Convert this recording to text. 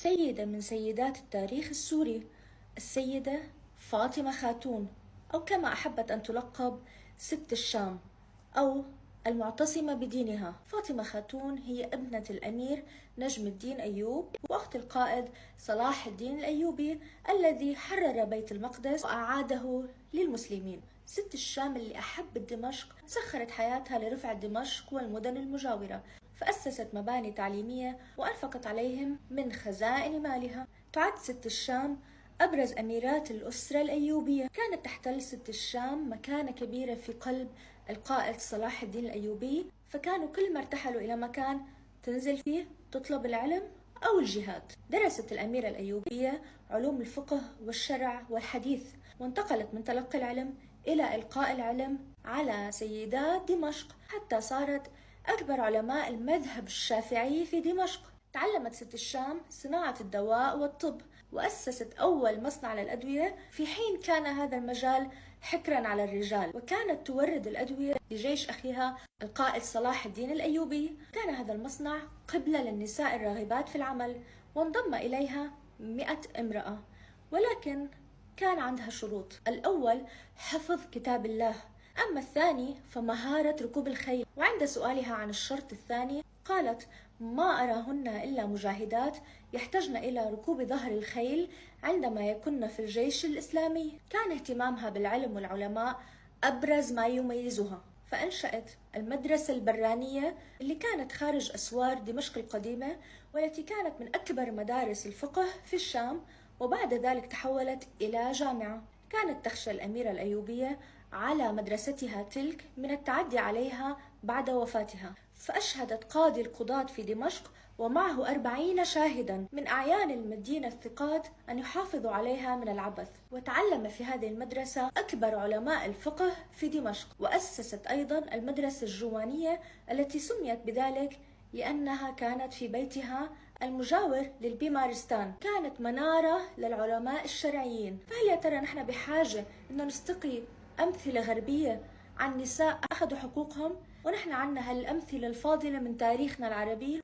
سيدة من سيدات التاريخ السوري، السيدة فاطمة خاتون، أو كما أحبت أن تلقب ست الشام أو المعتصمة بدينها. فاطمة خاتون هي ابنة الأمير نجم الدين أيوب وأخت القائد صلاح الدين الأيوبي الذي حرر بيت المقدس وأعاده للمسلمين. ست الشام اللي أحبت دمشق سخرت حياتها لرفع دمشق والمدن المجاورة، فأسست مباني تعليمية وأنفقت عليهم من خزائن مالها. تعد ست الشام أبرز أميرات الأسرة الأيوبية. كانت تحتل ست الشام مكانة كبيرة في قلب القائد صلاح الدين الأيوبي، فكانوا كل ما ارتحلوا إلى مكان تنزل فيه تطلب العلم أو الجهاد. درست الأميرة الأيوبية علوم الفقه والشرع والحديث، وانتقلت من تلقي العلم إلى إلقاء العلم على سيدات دمشق، حتى صارت أكبر علماء المذهب الشافعي في دمشق. تعلمت ست الشام صناعة الدواء والطب، وأسست أول مصنع للأدوية، في حين كان هذا المجال حكرا على الرجال، وكانت تورد الأدوية لجيش أخيها القائد صلاح الدين الأيوبي. كان هذا المصنع قبلة للنساء الراغبات في العمل، وانضم إليها 100 امرأة، ولكن كان عندها شروط. الأول حفظ كتاب الله، أما الثاني فمهارة ركوب الخيل. وعند سؤالها عن الشرط الثاني قالت: ما أراهن إلا مجاهدات يحتجن إلى ركوب ظهر الخيل عندما يكن في الجيش الإسلامي. كان اهتمامها بالعلم والعلماء أبرز ما يميزها، فأنشأت المدرسة البرانية اللي كانت خارج أسوار دمشق القديمة، والتي كانت من أكبر مدارس الفقه في الشام، وبعد ذلك تحولت إلى جامعة. كانت تخشى الأميرة الأيوبية على مدرستها تلك من التعدي عليها بعد وفاتها، فأشهدت قاضي القضاة في دمشق ومعه 40 شاهدا من أعيان المدينة الثقات أن يحافظوا عليها من العبث. وتعلم في هذه المدرسة أكبر علماء الفقه في دمشق، وأسست أيضا المدرسة الجوانية التي سميت بذلك لأنها كانت في بيتها المجاور للبيمارستان. كانت منارة للعلماء الشرعيين. فهل يا ترى نحن بحاجة أنه نستقي أمثلة غربية عن نساء أخذوا حقوقهم، ونحن عنا هالأمثلة الفاضلة من تاريخنا العربي؟